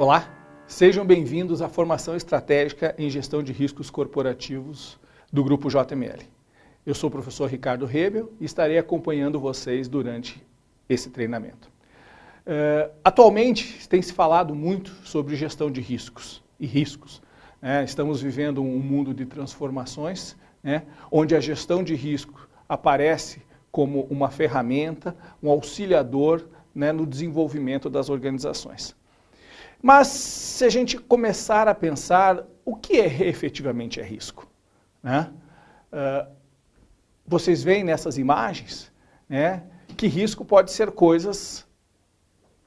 Olá, sejam bem-vindos à formação estratégica em gestão de riscos corporativos do Grupo JML. Eu sou o professor Ricardo Rebel e estarei acompanhando vocês durante esse treinamento. Atualmente tem se falado muito sobre gestão de riscos e riscos. Estamos vivendo um mundo de transformações, onde a gestão de risco aparece como uma ferramenta, um auxiliador no desenvolvimento das organizações. Mas se a gente começar a pensar o que efetivamente é risco, vocês veem nessas imagens que risco pode ser coisas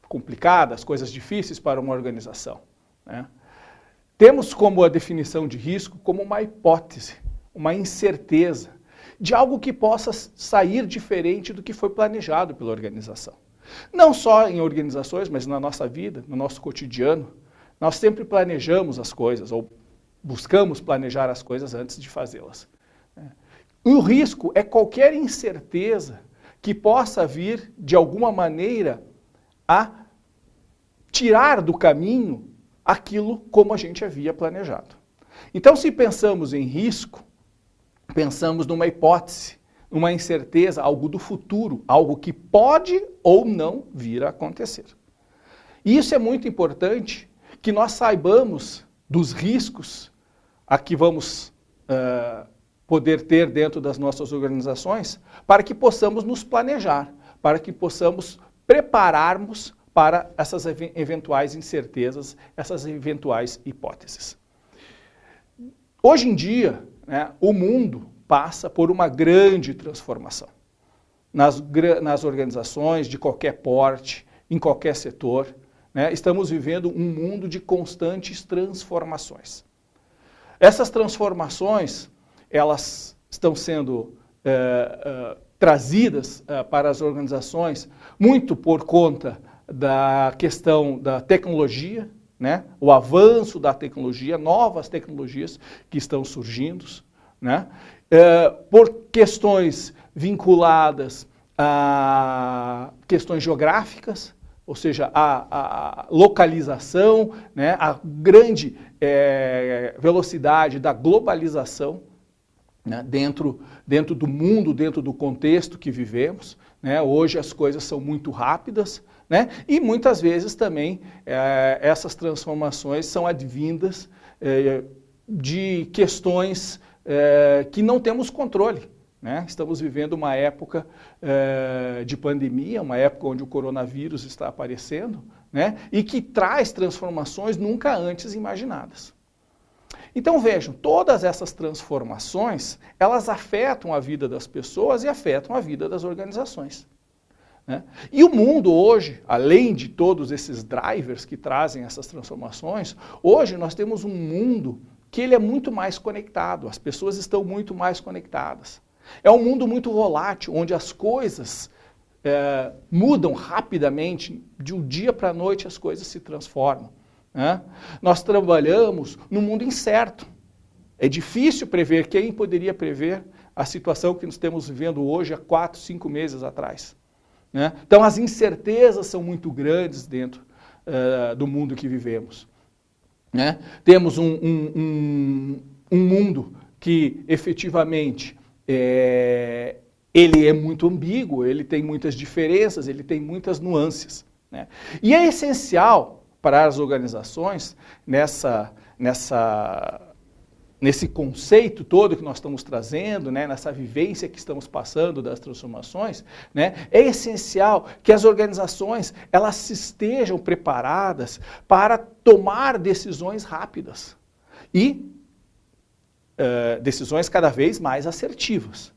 complicadas, coisas difíceis para uma organização. Temos como a definição de risco como uma hipótese, uma incerteza de algo que possa sair diferente do que foi planejado pela organização. Não só em organizações, mas na nossa vida, no nosso cotidiano, nós sempre planejamos as coisas, ou buscamos planejar as coisas antes de fazê-las. O risco é qualquer incerteza que possa vir, de alguma maneira, a tirar do caminho aquilo como a gente havia planejado. Então, se pensamos em risco, pensamos numa hipótese, uma incerteza, algo do futuro, algo que pode ou não vir a acontecer. E isso é muito importante, que nós saibamos dos riscos a que vamos poder ter dentro das nossas organizações, para que possamos nos planejar, para que possamos prepararmos para essas eventuais incertezas, essas eventuais hipóteses. Hoje em dia, o mundo passa por uma grande transformação. Nas organizações de qualquer porte, em qualquer setor, estamos vivendo um mundo de constantes transformações. Essas transformações, elas estão sendo trazidas para as organizações muito por conta da questão da tecnologia, o avanço da tecnologia, novas tecnologias que estão surgindo, por questões vinculadas a questões geográficas, ou seja, a localização, a grande velocidade da globalização dentro do mundo, dentro do contexto que vivemos. Hoje as coisas são muito rápidas, e muitas vezes também essas transformações são advindas de questões que não temos controle. Estamos vivendo uma época de pandemia, uma época onde o coronavírus está aparecendo, e que traz transformações nunca antes imaginadas. Então vejam, todas essas transformações, elas afetam a vida das pessoas e afetam a vida das organizações. E o mundo hoje, além de todos esses drivers que trazem essas transformações, hoje nós temos um mundo que ele é muito mais conectado, as pessoas estão muito mais conectadas. É um mundo muito volátil, onde as coisas mudam rapidamente, de um dia para a noite as coisas se transformam. Nós trabalhamos num mundo incerto. É difícil prever, quem poderia prever a situação que nós estamos vivendo hoje há 4, 5 meses atrás. Então as incertezas são muito grandes dentro do mundo que vivemos. Temos um mundo que efetivamente ele é muito ambíguo, ele tem muitas diferenças, ele tem muitas nuances. E é essencial para as organizações, nesse conceito todo que nós estamos trazendo, nessa vivência que estamos passando das transformações, é essencial que as organizações elas estejam preparadas para tomar decisões rápidas e decisões cada vez mais assertivas.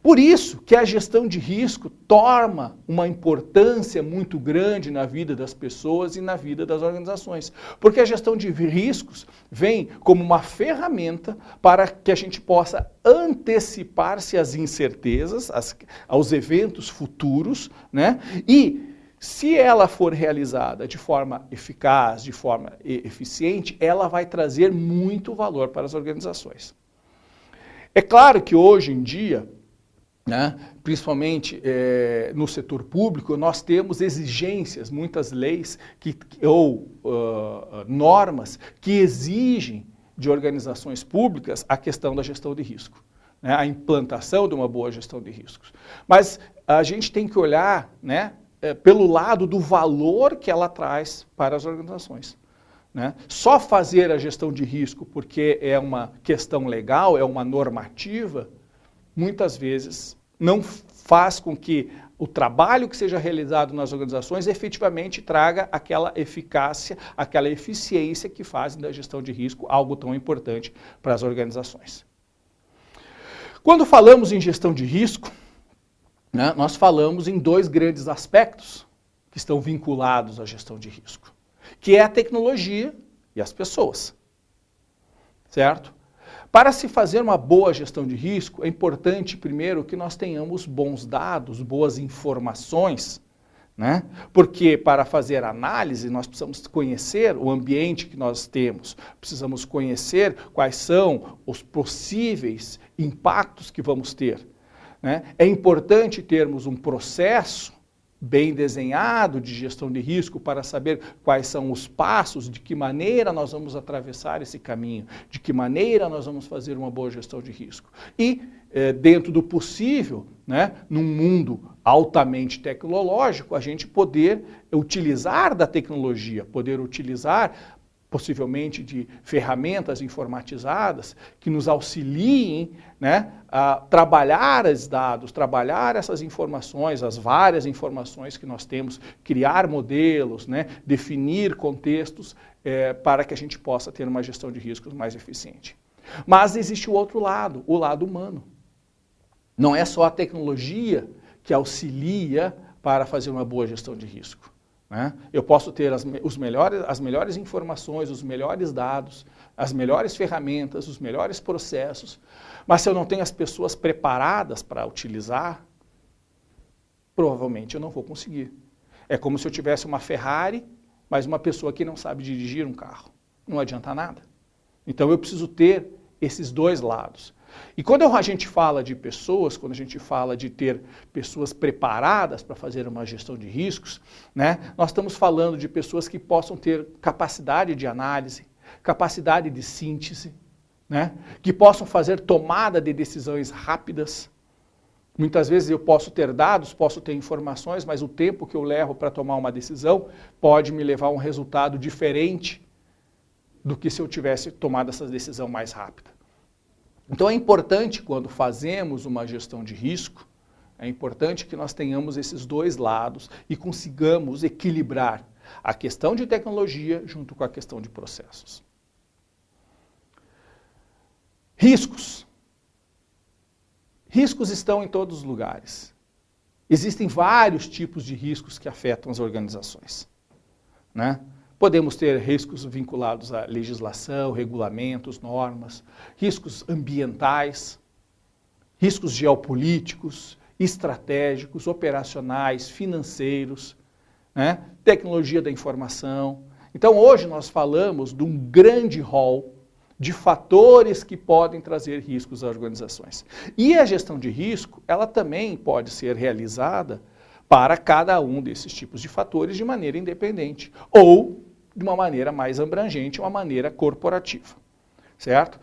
Por isso que a gestão de risco toma uma importância muito grande na vida das pessoas e na vida das organizações. Porque a gestão de riscos vem como uma ferramenta para que a gente possa antecipar-se às incertezas, aos eventos futuros, e se ela for realizada de forma eficaz, de forma eficiente, ela vai trazer muito valor para as organizações. É claro que hoje em dia né? Principalmente no setor público, nós temos exigências, muitas leis ou normas que exigem de organizações públicas a questão da gestão de risco, né? A implantação de uma boa gestão de riscos. Mas a gente tem que olhar, né, pelo lado do valor que ela traz para as organizações, né? Só fazer a gestão de risco porque é uma questão legal, é uma normativa, muitas vezes não faz com que o trabalho que seja realizado nas organizações efetivamente traga aquela eficácia, aquela eficiência que fazem da gestão de risco algo tão importante para as organizações. Quando falamos em gestão de risco, né, nós falamos em dois grandes aspectos que estão vinculados à gestão de risco, que é a tecnologia e as pessoas, certo? Para se fazer uma boa gestão de risco, é importante, primeiro, que nós tenhamos bons dados, boas informações, né? Porque para fazer análise, nós precisamos conhecer o ambiente que nós temos, precisamos conhecer quais são os possíveis impactos que vamos ter, né? É importante termos um processo bem desenhado de gestão de risco para saber quais são os passos, de que maneira nós vamos atravessar esse caminho, de que maneira nós vamos fazer uma boa gestão de risco. E, dentro do possível, né, num mundo altamente tecnológico, a gente poder utilizar da tecnologia, poder utilizar possivelmente de ferramentas informatizadas que nos auxiliem, né, a trabalhar os dados, trabalhar essas informações, as várias informações que nós temos, criar modelos, né, definir contextos para que a gente possa ter uma gestão de riscos mais eficiente. Mas existe o outro lado, o lado humano. Não é só a tecnologia que auxilia para fazer uma boa gestão de risco, né? Eu posso ter as melhores informações, os melhores dados, as melhores ferramentas, os melhores processos, mas se eu não tenho as pessoas preparadas para utilizar, provavelmente eu não vou conseguir. É como se eu tivesse uma Ferrari, mas uma pessoa que não sabe dirigir um carro. Não adianta nada. Então eu preciso ter esses dois lados. E quando a gente fala de pessoas, quando a gente fala de ter pessoas preparadas para fazer uma gestão de riscos, né, nós estamos falando de pessoas que possam ter capacidade de análise, capacidade de síntese, né, que possam fazer tomada de decisões rápidas. Muitas vezes eu posso ter dados, posso ter informações, mas o tempo que eu levo para tomar uma decisão pode me levar a um resultado diferente do que se eu tivesse tomado essa decisão mais rápida. Então é importante, quando fazemos uma gestão de risco, é importante que nós tenhamos esses dois lados e consigamos equilibrar a questão de tecnologia junto com a questão de processos. Riscos. Riscos estão em todos os lugares. Existem vários tipos de riscos que afetam as organizações, né? Podemos ter riscos vinculados à legislação, regulamentos, normas, riscos ambientais, riscos geopolíticos, estratégicos, operacionais, financeiros, né? Tecnologia da informação. Então, hoje nós falamos de um grande rol de fatores que podem trazer riscos às organizações. E a gestão de risco, ela também pode ser realizada para cada um desses tipos de fatores de maneira independente, ou de uma maneira mais abrangente, uma maneira corporativa, certo?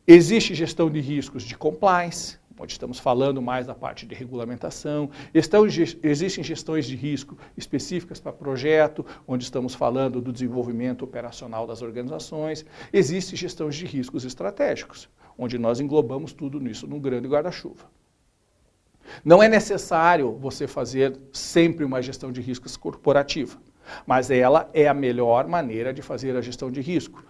Existe gestão de riscos de compliance, onde estamos falando mais da parte de regulamentação. Existem gestões de risco específicas para projeto, onde estamos falando do desenvolvimento operacional das organizações. Existe gestão de riscos estratégicos, onde nós englobamos tudo nisso num grande guarda-chuva. Não é necessário você fazer sempre uma gestão de riscos corporativa, mas ela é a melhor maneira de fazer a gestão de risco.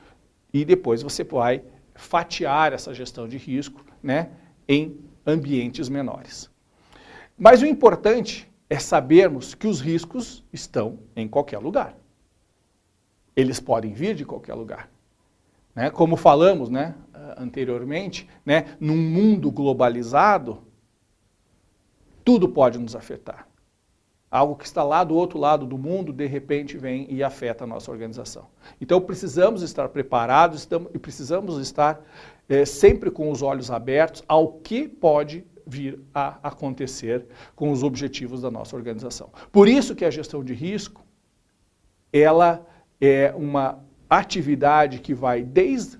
E depois você vai fatiar essa gestão de risco, né, em ambientes menores. Mas o importante é sabermos que os riscos estão em qualquer lugar. Eles podem vir de qualquer lugar, né? Como falamos, né, anteriormente, né, num mundo globalizado, tudo pode nos afetar. Algo que está lá do outro lado do mundo, de repente vem e afeta a nossa organização. Então precisamos estar preparados e precisamos estar sempre com os olhos abertos ao que pode vir a acontecer com os objetivos da nossa organização. Por isso que a gestão de risco, ela é uma atividade que vai desde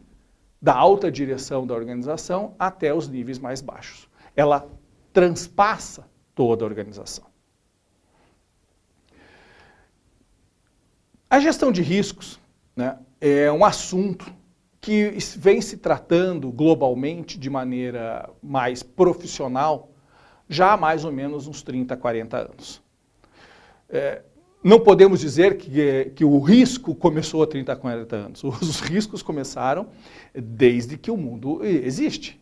da alta direção da organização até os níveis mais baixos. Ela transpassa toda a organização. A gestão de riscos, né, é um assunto que vem se tratando globalmente de maneira mais profissional já há mais ou menos uns 30, 40 anos. Não podemos dizer que o risco começou há 30, 40 anos. Os riscos começaram desde que o mundo existe,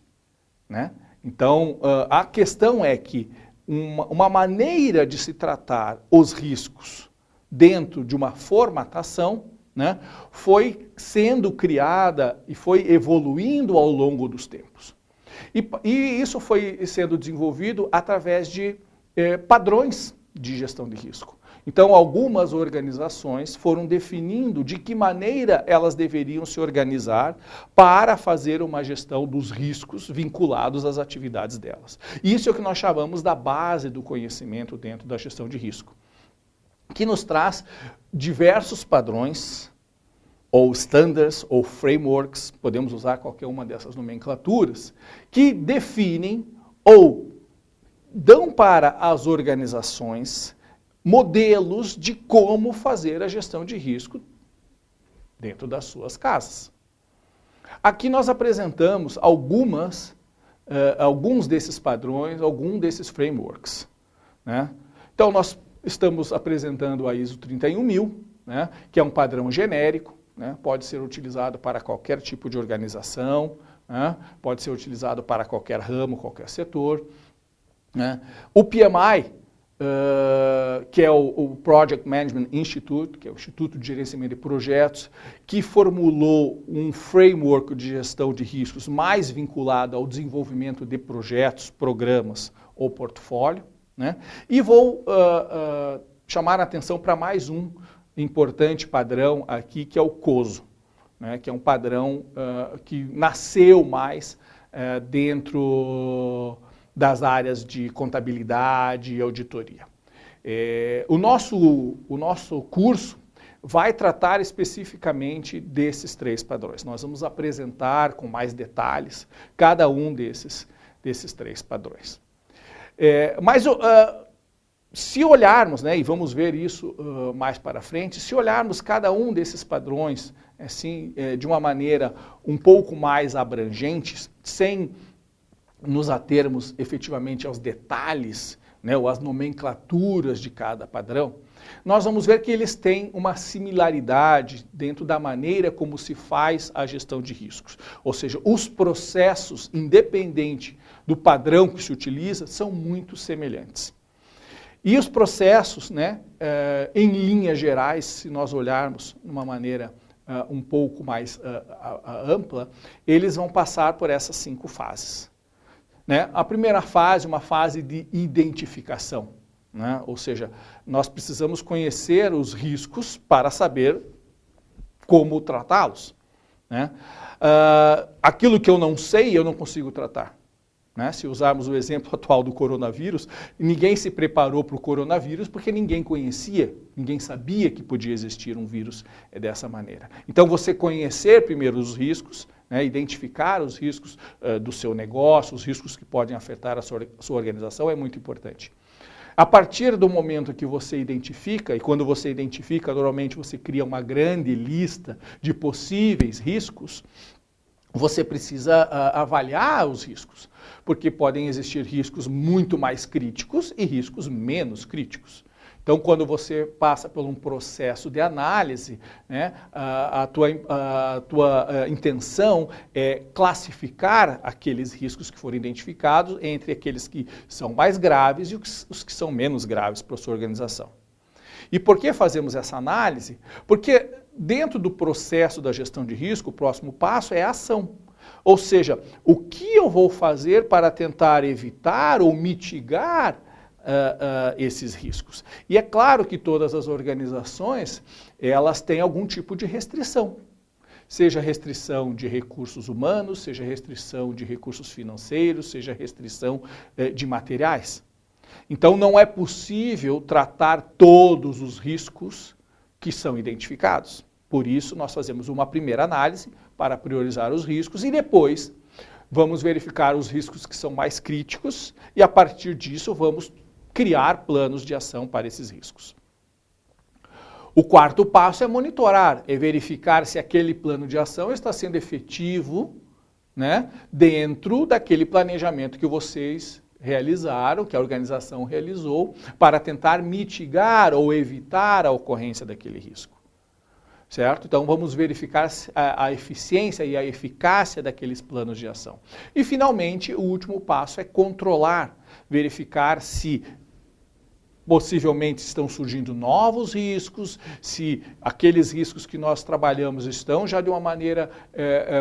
né? Então, a questão é que uma maneira de se tratar os riscos dentro de uma formatação, né, foi sendo criada e foi evoluindo ao longo dos tempos. E isso foi sendo desenvolvido através de padrões de gestão de risco. Então, algumas organizações foram definindo de que maneira elas deveriam se organizar para fazer uma gestão dos riscos vinculados às atividades delas. Isso é o que nós chamamos da base do conhecimento dentro da gestão de risco, que nos traz diversos padrões, ou standards, ou frameworks, podemos usar qualquer uma dessas nomenclaturas, que definem ou dão para as organizações modelos de como fazer a gestão de risco dentro das suas casas. Aqui nós apresentamos alguns desses padrões, alguns desses frameworks, né? Então nós estamos apresentando a ISO 31000, né, que é um padrão genérico, né, pode ser utilizado para qualquer tipo de organização, né, pode ser utilizado para qualquer ramo, qualquer setor, né. O PMI, que é o Project Management Institute, que é o Instituto de Gerenciamento de Projetos, que formulou um framework de gestão de riscos mais vinculado ao desenvolvimento de projetos, programas ou portfólio, né? E vou chamar a atenção para mais um importante padrão aqui, que é o COSO, né? Que é um padrão que nasceu mais dentro das áreas de contabilidade e auditoria. O nosso curso vai tratar especificamente desses 3 padrões. Nós vamos apresentar com mais detalhes cada um desses 3 padrões. Mas se olharmos, né, e vamos ver isso mais para frente, se olharmos cada um desses padrões assim, de uma maneira um pouco mais abrangente, sem nos atermos efetivamente aos detalhes, né, ou às nomenclaturas de cada padrão, nós vamos ver que eles têm uma similaridade dentro da maneira como se faz a gestão de riscos. Ou seja, os processos, independente do padrão que se utiliza, são muito semelhantes. E os processos, né, em linhas gerais, se nós olharmos de uma maneira um pouco mais ampla, eles vão passar por essas 5 fases. Né? A primeira fase é uma fase de identificação, né? Ou seja, nós precisamos conhecer os riscos para saber como tratá-los, né? Aquilo que eu não sei, eu não consigo tratar, né? Se usarmos o exemplo atual do coronavírus, ninguém se preparou para o coronavírus porque ninguém conhecia, ninguém sabia que podia existir um vírus dessa maneira. Então, você conhecer primeiro os riscos, né, identificar os riscos do seu negócio, os riscos que podem afetar a sua organização é muito importante. A partir do momento que você identifica, e quando você identifica, normalmente você cria uma grande lista de possíveis riscos, você precisa avaliar os riscos, porque podem existir riscos muito mais críticos e riscos menos críticos. Então, quando você passa por um processo de análise, né, a tua intenção é classificar aqueles riscos que foram identificados entre aqueles que são mais graves e os que são menos graves para a sua organização. E por que fazemos essa análise? Porque dentro do processo da gestão de risco, o próximo passo é a ação. Ou seja, o que eu vou fazer para tentar evitar ou mitigar esses riscos. E é claro que todas as organizações, elas têm algum tipo de restrição. seja restrição de recursos humanos, seja restrição de recursos financeiros, seja restrição de materiais. Então não é possível tratar todos os riscos que são identificados. Por isso nós fazemos uma primeira análise para priorizar os riscos e depois vamos verificar os riscos que são mais críticos e a partir disso vamos criar planos de ação para esses riscos. O quarto passo é monitorar, é verificar se aquele plano de ação está sendo efetivo, né, dentro daquele planejamento que vocês realizaram, que a organização realizou, para tentar mitigar ou evitar a ocorrência daquele risco. Certo? Então vamos verificar a eficiência e a eficácia daqueles planos de ação. E finalmente, o último passo é controlar, verificar se possivelmente estão surgindo novos riscos, se aqueles riscos que nós trabalhamos estão já de uma maneira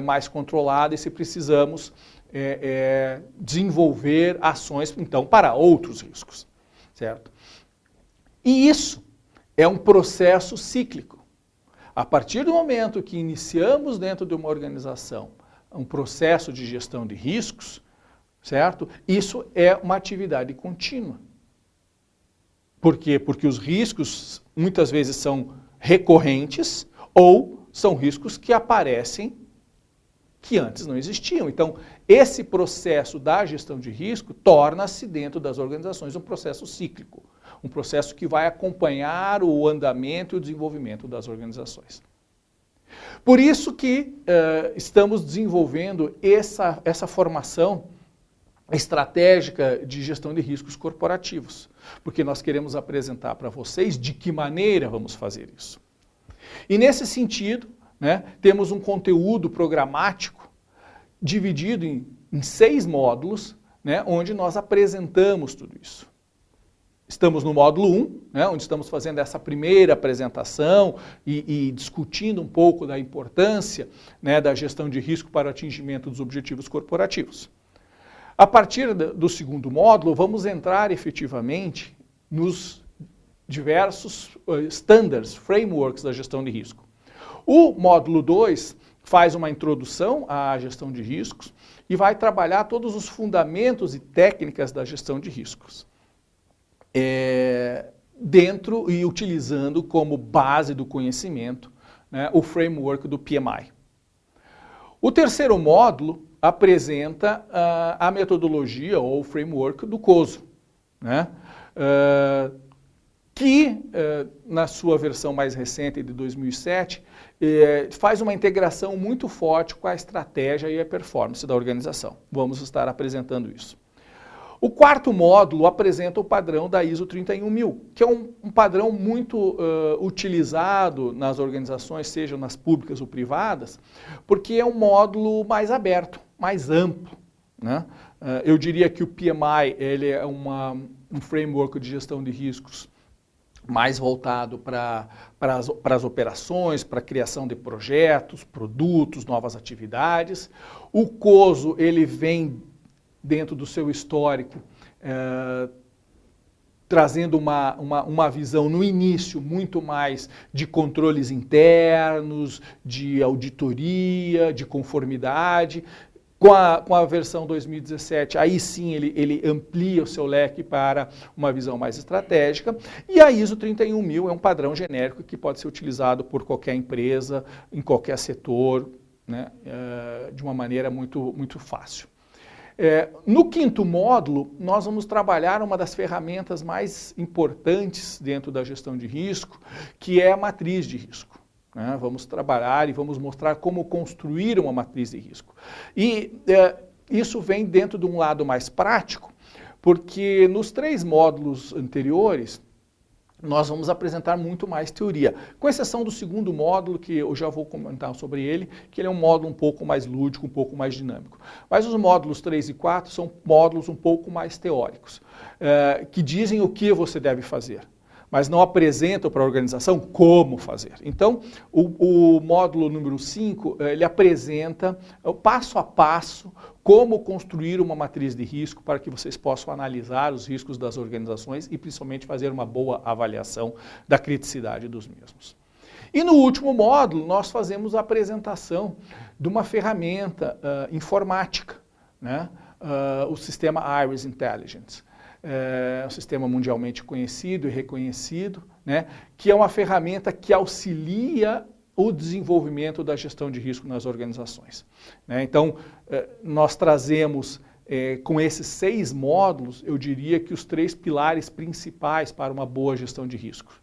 mais controlada e se precisamos desenvolver ações, então, para outros riscos, certo? E isso é um processo cíclico. A partir do momento que iniciamos dentro de uma organização um processo de gestão de riscos, certo? Isso é uma atividade contínua. Por quê? Porque os riscos muitas vezes são recorrentes ou são riscos que aparecem que antes não existiam. Então, esse processo da gestão de risco torna-se dentro das organizações um processo cíclico, um processo que vai acompanhar o andamento e o desenvolvimento das organizações. Por isso que estamos desenvolvendo essa formação estratégica de gestão de riscos corporativos, porque nós queremos apresentar para vocês de que maneira vamos fazer isso. E nesse sentido, né, temos um conteúdo programático dividido em 6 módulos, né, onde nós apresentamos tudo isso. Estamos no módulo 1, né, onde estamos fazendo essa primeira apresentação e discutindo um pouco da importância, né, da gestão de risco para o atingimento dos objetivos corporativos. A partir do segundo módulo, vamos entrar efetivamente nos diversos standards, frameworks da gestão de risco. O módulo 2 faz uma introdução à gestão de riscos e vai trabalhar todos os fundamentos e técnicas da gestão de riscos. Dentro e utilizando como base do conhecimento, né, o framework do PMI. O terceiro módulo apresenta a metodologia ou o framework do COSO, né, que na sua versão mais recente de 2007 faz uma integração muito forte com a estratégia e a performance da organização. Vamos estar apresentando isso. O quarto módulo apresenta o padrão da ISO 31000, que é um padrão muito utilizado nas organizações, sejam nas públicas ou privadas, porque é um módulo mais aberto, mais amplo, né? Eu diria que o PMI ele é um framework de gestão de riscos mais voltado para as operações, para a criação de projetos, produtos, novas atividades. O COSO ele vem dentro do seu histórico, trazendo uma visão no início muito mais de controles internos, de auditoria, de conformidade. Com a versão 2017, aí sim ele amplia o seu leque para uma visão mais estratégica. E a ISO 31000 é um padrão genérico que pode ser utilizado por qualquer empresa, em qualquer setor, né, de uma maneira muito fácil. No quinto módulo, nós vamos trabalhar uma das ferramentas mais importantes dentro da gestão de risco, que é a matriz de risco. Né? Vamos trabalhar e vamos mostrar como construir uma matriz de risco. E isso vem dentro de um lado mais prático, porque nos 3 módulos anteriores, nós vamos apresentar muito mais teoria, com exceção do segundo módulo, que eu já vou comentar sobre ele, que ele é um módulo um pouco mais lúdico, um pouco mais dinâmico. Mas os módulos 3 e 4 são módulos um pouco mais teóricos, que dizem o que você deve fazer, mas não apresentam para a organização como fazer. Então, o módulo número 5, ele apresenta passo a passo como construir uma matriz de risco para que vocês possam analisar os riscos das organizações e principalmente fazer uma boa avaliação da criticidade dos mesmos. E no último módulo, nós fazemos a apresentação de uma ferramenta informática, né? O sistema Iris Intelligence. Um sistema mundialmente conhecido e reconhecido, né? Que é uma ferramenta que auxilia o desenvolvimento da gestão de risco nas organizações, né? Então, nós trazemos, com esses 6 módulos, eu diria que os 3 pilares principais para uma boa gestão de riscos.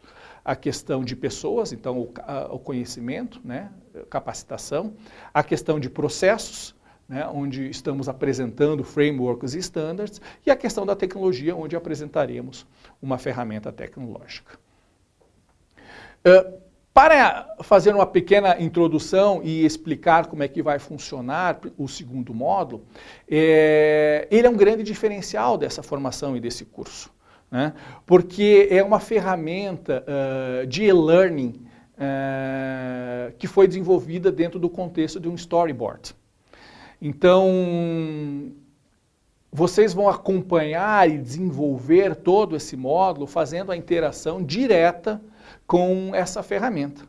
A questão de pessoas, então o conhecimento, né, capacitação, a questão de processos, né, onde estamos apresentando frameworks e standards, e a questão da tecnologia, onde apresentaremos uma ferramenta tecnológica. Para fazer uma pequena introdução e explicar como é que vai funcionar o segundo módulo, ele é um grande diferencial dessa formação e desse curso, né? Porque é uma ferramenta de e-learning que foi desenvolvida dentro do contexto de um storyboard. Então, vocês vão acompanhar e desenvolver todo esse módulo fazendo a interação direta com essa ferramenta,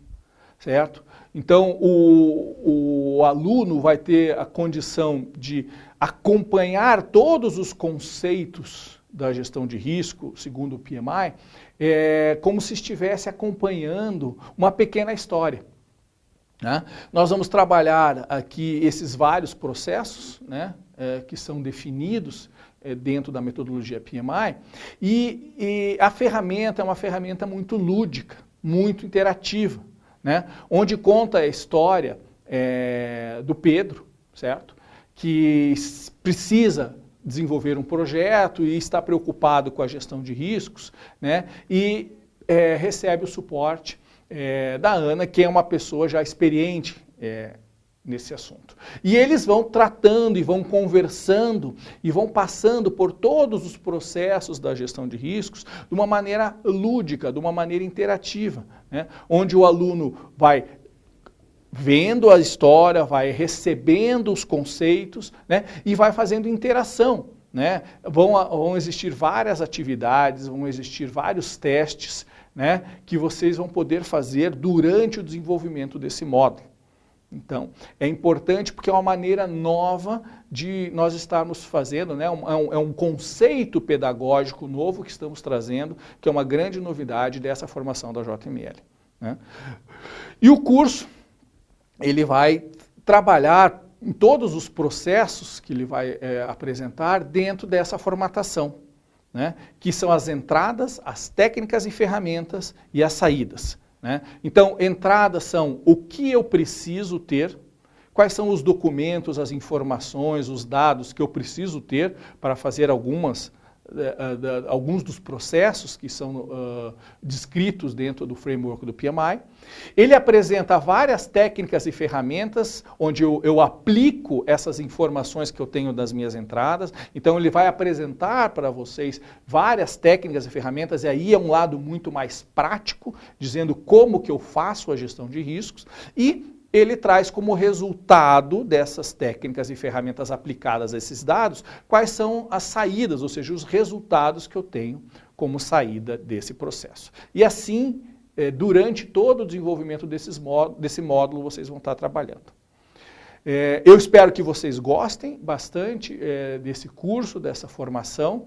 certo? Então, o aluno vai ter a condição de acompanhar todos os conceitos da gestão de risco, segundo o PMI, como se estivesse acompanhando uma pequena história, né? Nós vamos trabalhar aqui esses vários processos, né, que são definidos dentro da metodologia PMI, e a ferramenta é uma ferramenta muito lúdica, muito interativa, né, onde conta a história do Pedro, certo? Que precisa desenvolver um projeto e está preocupado com a gestão de riscos, né, e recebe o suporte da Ana, que é uma pessoa já experiente nesse assunto. E eles vão tratando e vão conversando e vão passando por todos os processos da gestão de riscos de uma maneira lúdica, de uma maneira interativa, né, onde o aluno vai vendo a história, vai recebendo os conceitos, né, e vai fazendo interação, né? Vão existir várias atividades, vão existir vários testes, né, que vocês vão poder fazer durante o desenvolvimento desse módulo. Então, é importante porque é uma maneira nova de nós estarmos fazendo, né, é um conceito pedagógico novo que estamos trazendo, que é uma grande novidade dessa formação da JML, né? E o curso, ele vai trabalhar em todos os processos que ele vai apresentar dentro dessa formatação, né, que são as entradas, as técnicas e ferramentas e as saídas, né? Então, entradas são o que eu preciso ter, quais são os documentos, as informações, os dados que eu preciso ter para fazer alguns dos processos que são descritos dentro do framework do PMI. Ele apresenta várias técnicas e ferramentas onde eu aplico essas informações que eu tenho das minhas entradas. Então ele vai apresentar para vocês várias técnicas e ferramentas, e aí é um lado muito mais prático, dizendo como que eu faço a gestão de riscos, e ele traz como resultado dessas técnicas e ferramentas aplicadas a esses dados, quais são as saídas, ou seja, os resultados que eu tenho como saída desse processo. E assim, durante todo o desenvolvimento desse módulo, vocês vão estar trabalhando. Eu espero que vocês gostem bastante desse curso, dessa formação.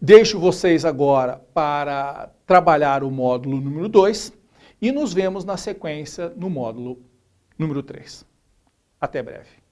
Deixo vocês agora para trabalhar o módulo número 2, e nos vemos na sequência no módulo número 3. Até breve.